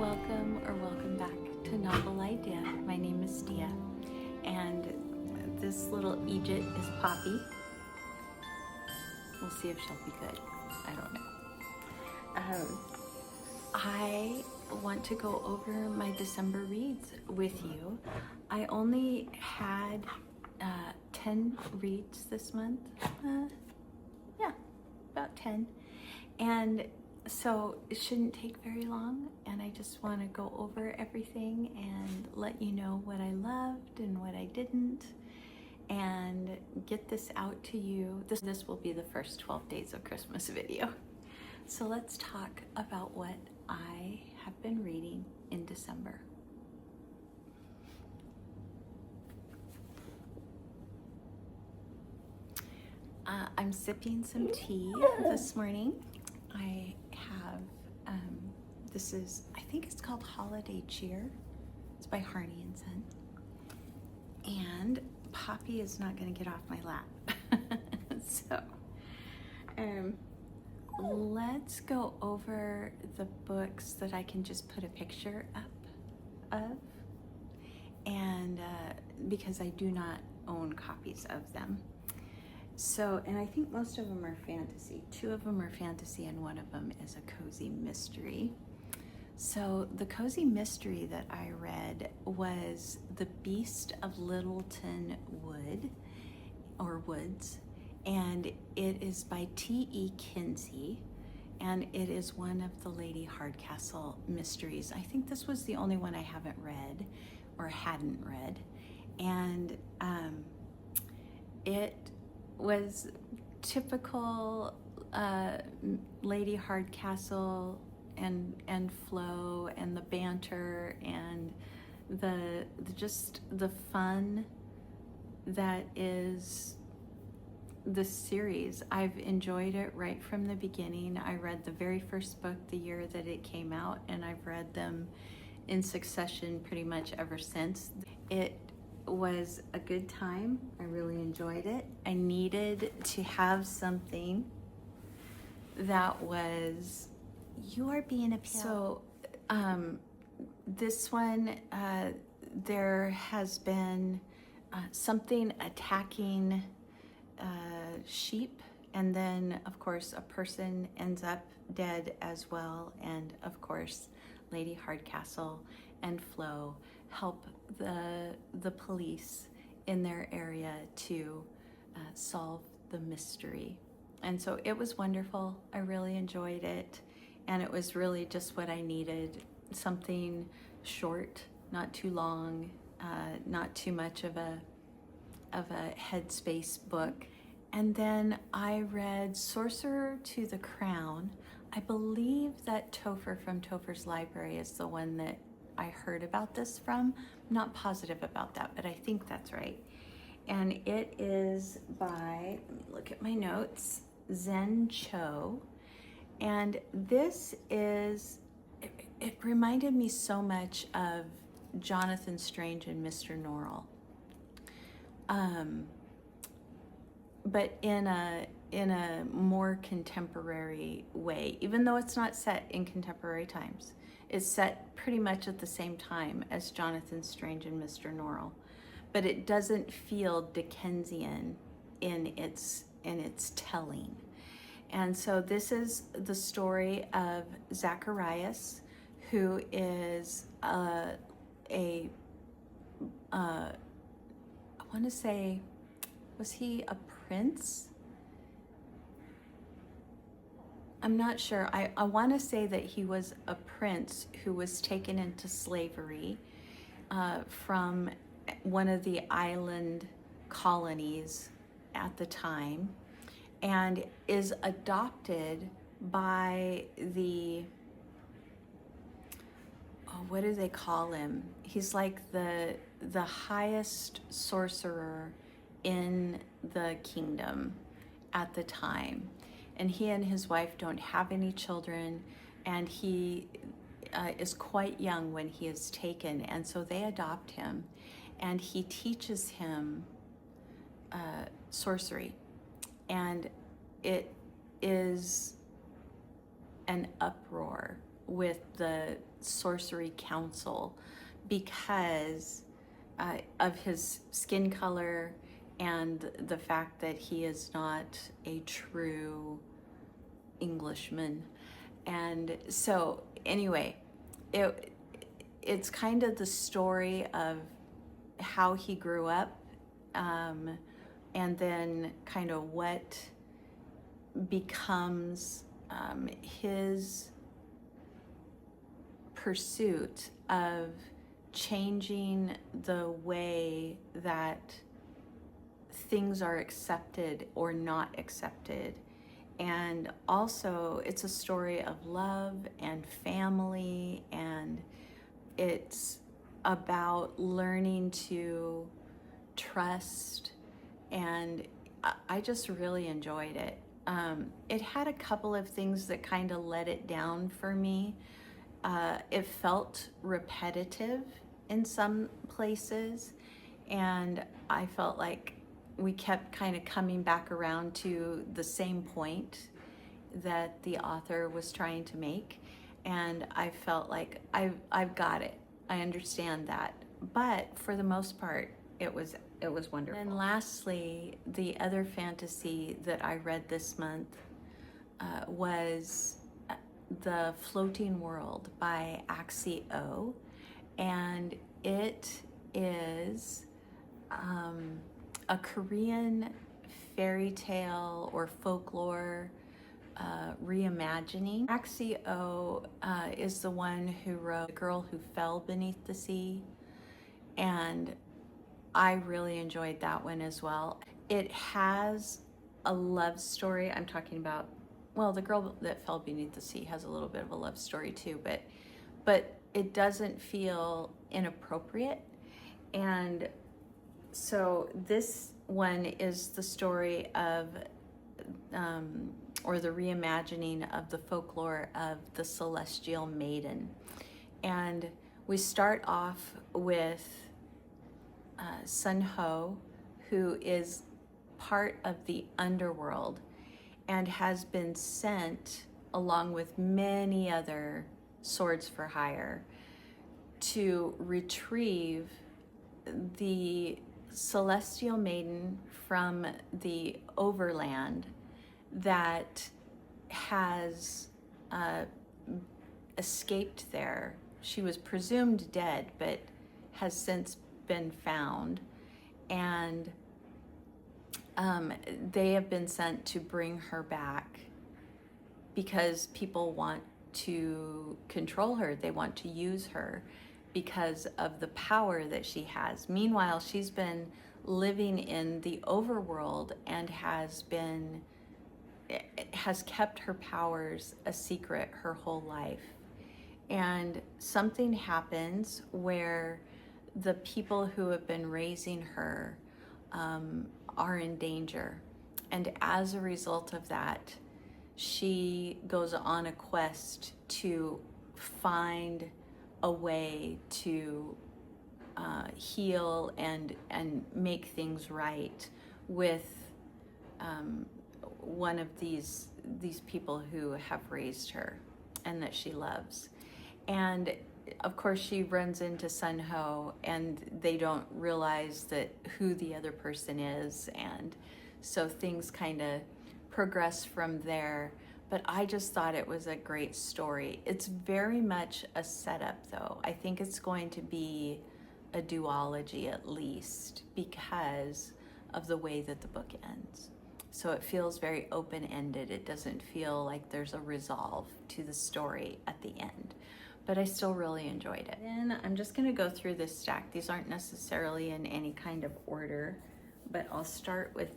Welcome back to Novel Idea. My name is Dia, and this little Egypt is Poppy. We'll see if she'll be good. I don't know. I want to go over my December reads with you. I only had 10 reads this month. About 10. And so it shouldn't take very long, and I just want to go over everything and let you know what I loved and what I didn't, and get this out to you. This will be the first 12 days of Christmas video. So let's talk about what I have been reading in December. I'm sipping some tea this morning. I have, I think it's called Holiday Cheer. It's by Harney & Son. And Poppy is not going to get off my lap. So, let's go over the books that I can just put a picture up of. And because I do not own copies of them. So, and I think most of them are fantasy. 2 of them are fantasy and 1 of them is a cozy mystery. So the cozy mystery that I read was The Beast of Littleton Wood, or Woods, and it is by T.E. Kinsey, and it is one of the Lady Hardcastle mysteries. I think this was the only one I haven't read, or hadn't read, and it was typical Lady Hardcastle and flow and the banter and the fun that is the series. I've enjoyed it right from the beginning. I read the very first book the year that it came out, and I've read them in succession pretty much ever since. It was a good time. I really enjoyed it. I needed to have something that was, you are being a pill. So this one, there has been something attacking sheep, and then of course a person ends up dead as well, and of course Lady Hardcastle and Flo help the police in their area to solve the mystery. And so it was wonderful. I really enjoyed it, and it was really just what I needed. Something short, not too long, not too much of a headspace book. And then I read Sorcerer to the Crown. I believe that Topher from Topher's Library is the one that I heard about this from. I'm not positive about that, but I think that's right. And it is by, let me look at my notes, Zen Cho. And this is, it reminded me so much of Jonathan Strange and Mr. Norrell. But in a more contemporary way, even though it's not set in contemporary times. It's set pretty much at the same time as Jonathan Strange and Mr. Norrell, but it doesn't feel Dickensian in its telling. And so this is the story of Zacharias, who is I want to say, was he a prince? I'm not sure. I want to say that he was a prince who was taken into slavery from one of the island colonies at the time, and is adopted by the, what do they call him? He's like the highest sorcerer in the kingdom at the time. And he and his wife don't have any children, and he is quite young when he is taken, and so they adopt him, and he teaches him sorcery, and it is an uproar with the Sorcery Council because of his skin color and the fact that he is not a true Englishman. And so anyway, it's kind of the story of how he grew up, and then kind of what becomes his pursuit of changing the way that things are accepted or not accepted. And also it's a story of love and family, and it's about learning to trust, and I just really enjoyed it. It had a couple of things that kind of let it down for me. It felt repetitive in some places, and I felt like we kept kind of coming back around to the same point that the author was trying to make, and I felt like I've got it. I understand that, but for the most part, it was wonderful. And lastly, the other fantasy that I read this month was The Floating World by Axie O, and it is a Korean fairy tale or folklore reimagining. Axie O is the one who wrote The Girl Who Fell Beneath the Sea, and I really enjoyed that one as well. It has a love story. I'm talking about, well, The Girl That Fell Beneath the Sea has a little bit of a love story too, but it doesn't feel inappropriate. And so this one is the story of, or the reimagining of the folklore of the Celestial Maiden. And we start off with Sun Ho, who is part of the underworld and has been sent, along with many other swords for hire, to retrieve the Celestial Maiden from the overland that has escaped there. She was presumed dead, but has since been found, and they have been sent to bring her back because people want to control her. They want to use her because of the power that she has. Meanwhile, she's been living in the overworld and has kept her powers a secret her whole life. And something happens where the people who have been raising her are in danger. And as a result of that, she goes on a quest to find a way to heal and make things right with one of these people who have raised her and that she loves. And of course she runs into Sun Ho, and they don't realize that who the other person is, and so things kind of progress from there. But I just thought it was a great story. It's very much a setup, though. I think it's going to be a duology at least because of the way that the book ends. So it feels very open-ended. It doesn't feel like there's a resolve to the story at the end. But I still really enjoyed it. Then I'm just gonna go through this stack. These aren't necessarily in any kind of order, but I'll start with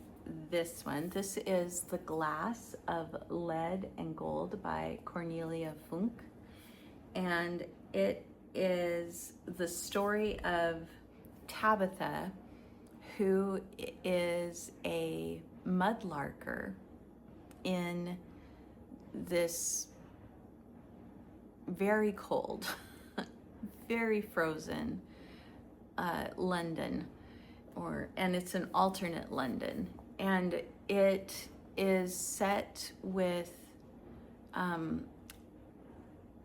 this one. This is The Glass of Lead and Gold by Cornelia Funk. And it is the story of Tabitha, who is a mudlarker in this very cold, very frozen London, and it's an alternate London, and it is set with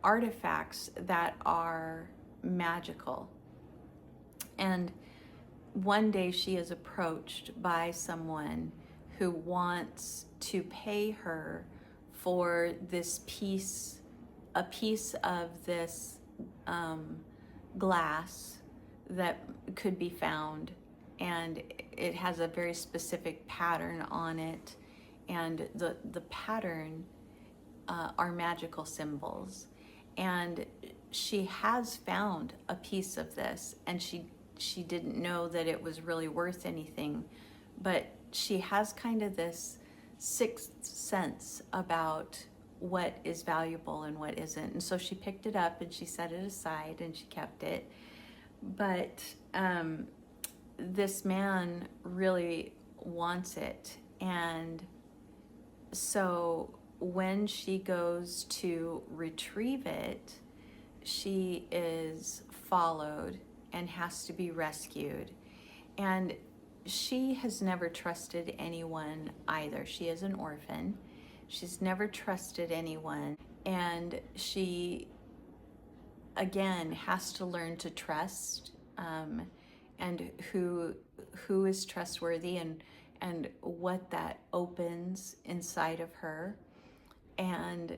artifacts that are magical. And one day she is approached by someone who wants to pay her for this piece, a piece of this glass that could be found, and it has a very specific pattern on it, and the pattern are magical symbols. And she has found a piece of this, and she didn't know that it was really worth anything, but she has kind of this sixth sense about what is valuable and what isn't. And so she picked it up and she set it aside and she kept it. But this man really wants it. And so when she goes to retrieve it, she is followed and has to be rescued. And she has never trusted anyone either. She is an orphan. She's never trusted anyone. And she, again, has to learn to trust, and who is trustworthy, and what that opens inside of her. And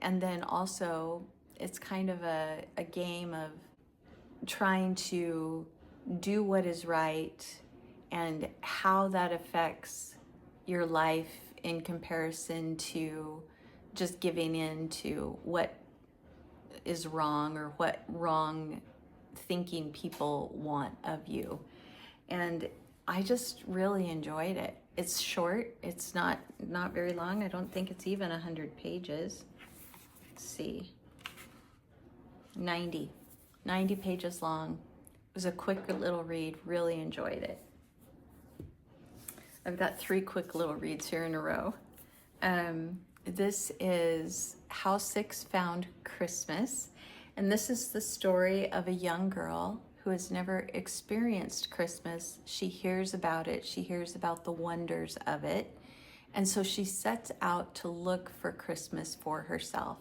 then also it's kind of a game of trying to do what is right and how that affects your life in comparison to just giving in to what is wrong or what wrong thinking people want of you. And I just really enjoyed it. It's short. It's not very long. I don't think it's even 100 pages. Let's see. 90 pages long. It was a quick little read. Really enjoyed it. I've got 3 quick little reads here in a row. This is How 6 Found Christmas. And this is the story of a young girl who has never experienced Christmas. She hears about it. She hears about the wonders of it. And so she sets out to look for Christmas for herself.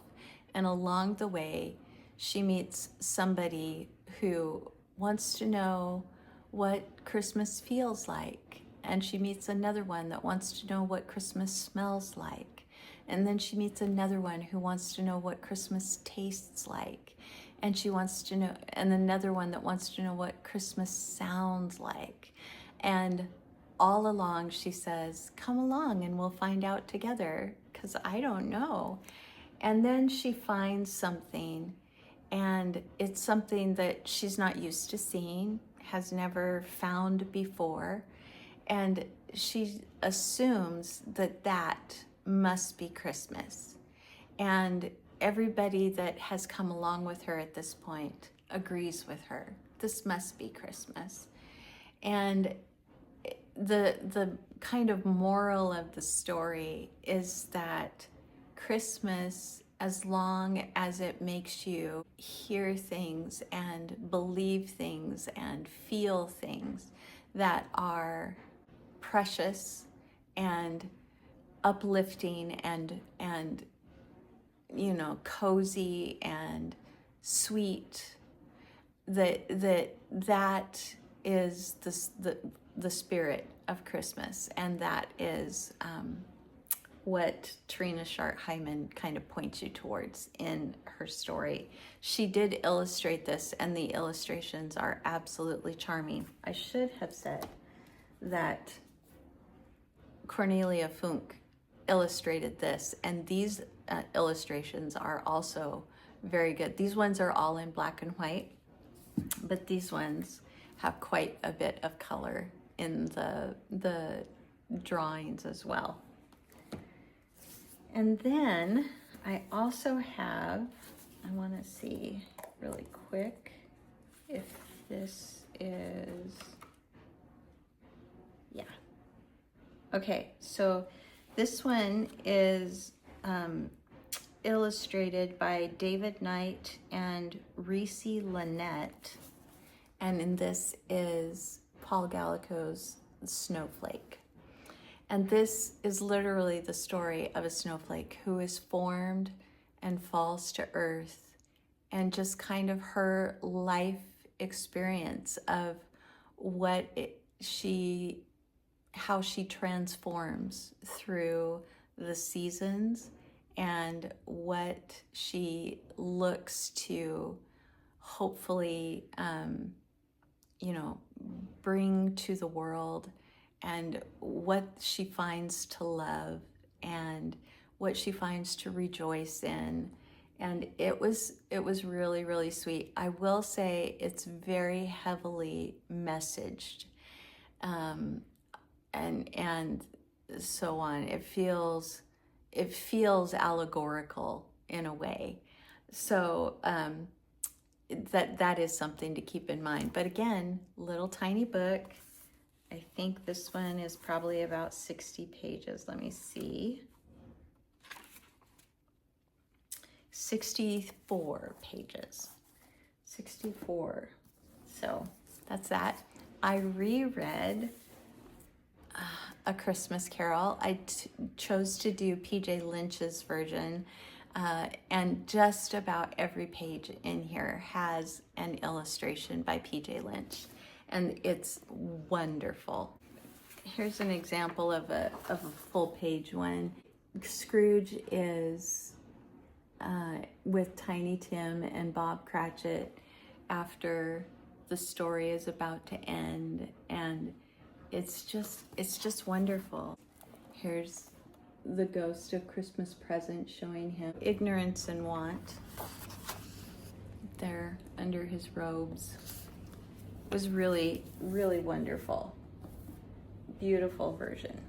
And along the way, she meets somebody who wants to know what Christmas feels like. And she meets another one that wants to know what Christmas smells like. And then she meets another one who wants to know what Christmas tastes like. And she wants to know, and another one that wants to know what Christmas sounds like. And all along she says, come along and we'll find out together, because I don't know. And then she finds something, and it's something that she's not used to seeing, has never found before. And she assumes that that must be Christmas. And everybody that has come along with her at this point agrees with her. This must be Christmas. And the kind of moral of the story is that Christmas, as long as it makes you hear things and believe things and feel things that are precious and uplifting and cozy and sweet, that is the spirit of Christmas. And that is what Trina Sharp Hyman kind of points you towards in her story. She did illustrate this, and the illustrations are absolutely charming. I should have said that Cornelia Funk illustrated this, and these illustrations are also very good. These ones are all in black and white, but these ones have quite a bit of color in the drawings as well. And then I also have, I want to see really quick if this is, yeah. Okay, so this one is illustrated by David Knight and Reese Lynette, and in this is Paul Gallico's Snowflake. And this is literally the story of a snowflake who is formed and falls to earth, and just kind of her life experience of how she transforms through the seasons, and what she looks to hopefully, bring to the world, and what she finds to love, and what she finds to rejoice in. And it was really, really sweet. I will say it's very heavily messaged, and so on. It feels allegorical in a way. So that is something to keep in mind. But again, little tiny book. I think this one is probably about 60 pages. Let me see. 64 pages. 64. So that's that. I reread A Christmas Carol. I chose to do P.J. Lynch's version, and just about every page in here has an illustration by P.J. Lynch, and it's wonderful. Here's an example of a full page one. Scrooge is with Tiny Tim and Bob Cratchit after the story is about to end, and it's just wonderful. Here's the ghost of Christmas Present showing him ignorance and want there under his robes. It was really, really wonderful. Beautiful version.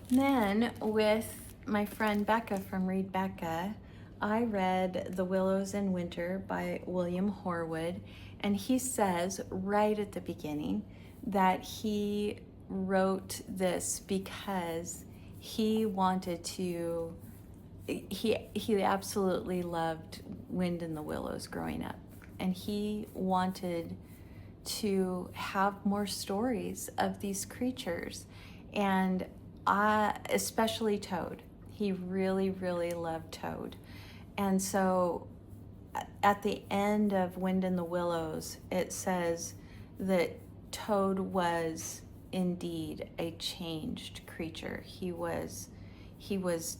And then with my friend Becca from Read Becca, I read The Willows in Winter by William Horwood, and he says right at the beginning that he wrote this because he wanted to, he absolutely loved Wind in the Willows growing up, and he wanted to have more stories of these creatures, and especially Toad. He really, really loved Toad. And so at the end of Wind in the Willows, it says that Toad was indeed a changed creature. He was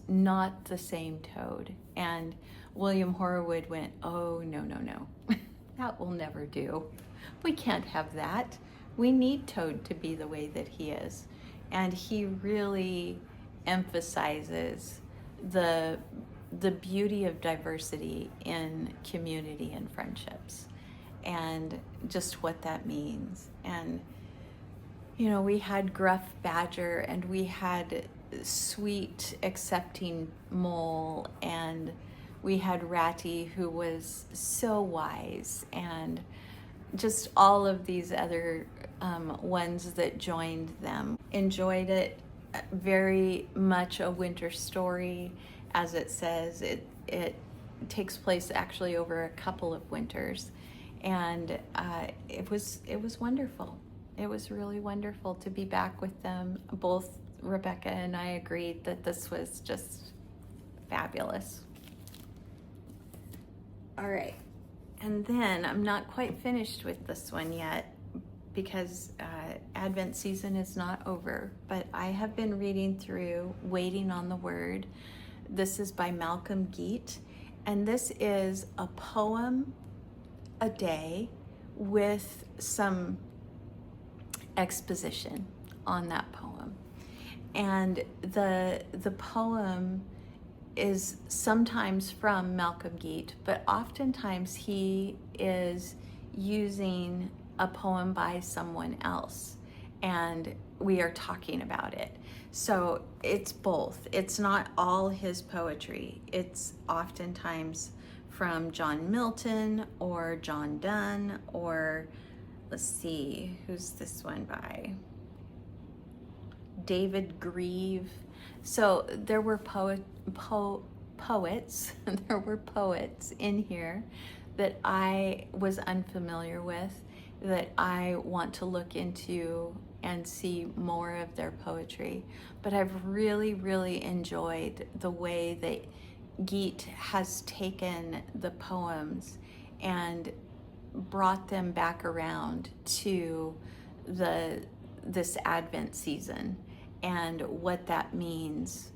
not the same Toad. And William Horwood went, oh, no. That will never do. We can't have that. We need Toad to be the way that he is. And he really emphasizes the beauty of diversity in community and friendships, and just what that means. And we had gruff badger, and we had sweet accepting mole, and we had Ratty, who was so wise, and just all of these other ones that joined them. Enjoyed it. Very much a winter story. As it says, it takes place actually over a couple of winters, and it was wonderful. It was really wonderful to be back with them. Both Rebecca and I agreed that this was just fabulous. All right, and then I'm not quite finished with this one yet, because Advent season is not over, but I have been reading through Waiting on the Word. This is by Malcolm Geet, and this is a poem a day with some exposition on that poem. And the poem is sometimes from Malcolm Geet, but oftentimes he is using a poem by someone else, and we are talking about it. So it's both. It's not all his poetry. It's oftentimes from John Milton or John Donne, or let's see, who's this one by? David Grieve. So there were poets, there were poets in here that I was unfamiliar with, that I want to look into and see more of their poetry. But I've really, really enjoyed the way that Geet has taken the poems and brought them back around to this Advent season and what that means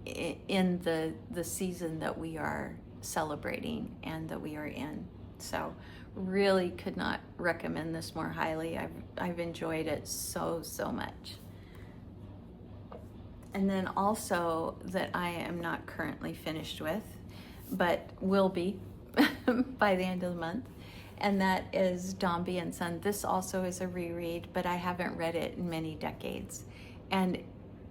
in the season that we are celebrating and that we are in. So really could not recommend this more highly. I've enjoyed it so much. And then also that I am not currently finished with, but will be by the end of the month, and that is Dombey and Son. This also is a reread, but I haven't read it in many decades. And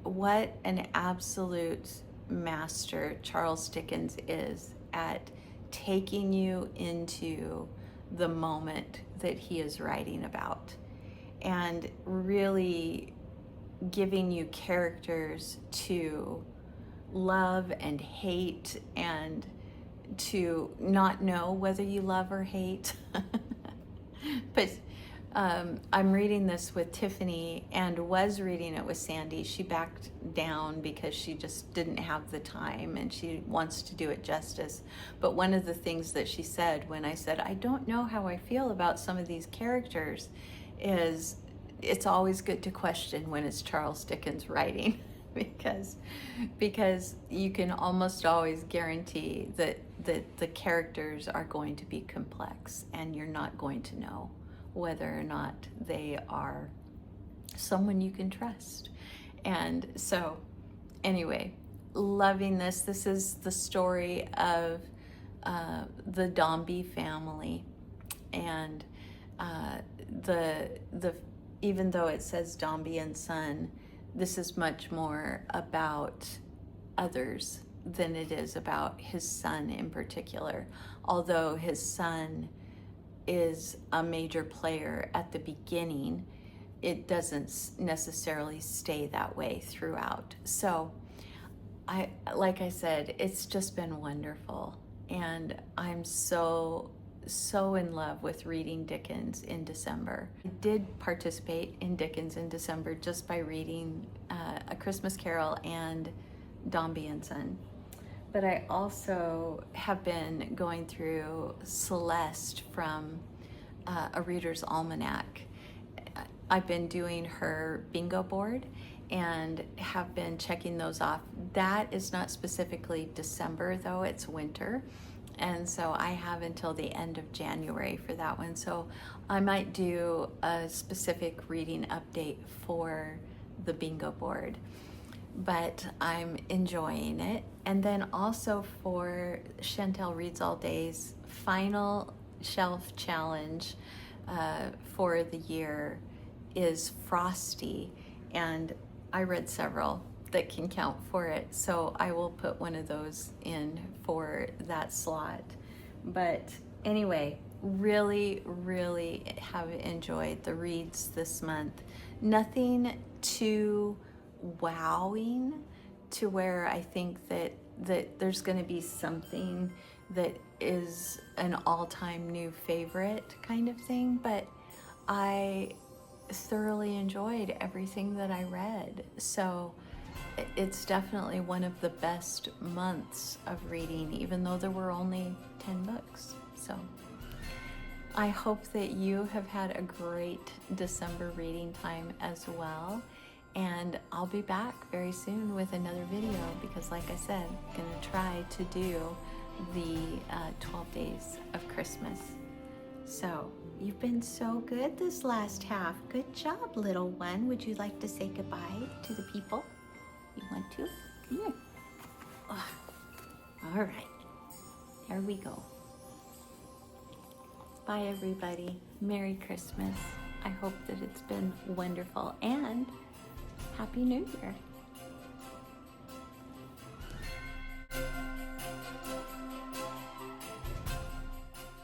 what an absolute master Charles Dickens is at taking you into the moment that he is writing about and really giving you characters to love and hate and to not know whether you love or hate. But I'm reading this with Tiffany and was reading it with Sandy. She backed down because she just didn't have the time and she wants to do it justice. But one of the things that she said when I said, I don't know how I feel about some of these characters, is it's always good to question when it's Charles Dickens writing because you can almost always guarantee that the characters are going to be complex and you're not going to know whether or not they are someone you can trust. And so anyway, loving this. This is the story of the Dombey family, and even though it says Dombey and Son, this is much more about others than it is about his son in particular. Although his son is a major player at the beginning, it doesn't necessarily stay that way throughout. So like I said, it's just been wonderful. And I'm so in love with reading Dickens in December. I did participate in Dickens in December just by reading A Christmas Carol and Dombey and Son. But I also have been going through Celeste from A Reader's Almanac. I've been doing her bingo board and have been checking those off. That is not specifically December though, it's winter. And so I have until the end of January for that one. So I might do a specific reading update for the bingo board, but I'm enjoying it. And then also for Chantel Reads All Day's final shelf challenge for the year is Frosty. And I read several that can count for it, so I will put one of those in for that slot. But anyway, really have enjoyed the reads this month. Nothing too wowing to where I think that there's going to be something that is an all-time new favorite kind of thing, but I thoroughly enjoyed everything that I read. So it's definitely one of the best months of reading, even though there were only 10 books. So I hope that you have had a great December reading time as well. And I'll be back very soon with another video because, like I said, I'm going to try to do the 12 days of Christmas. So you've been so good this last half. Good job, little one. Would you like to say goodbye to the people? You want to? Come here. Oh, all right. There we go. Bye, everybody. Merry Christmas. I hope that it's been wonderful, and Happy New Year.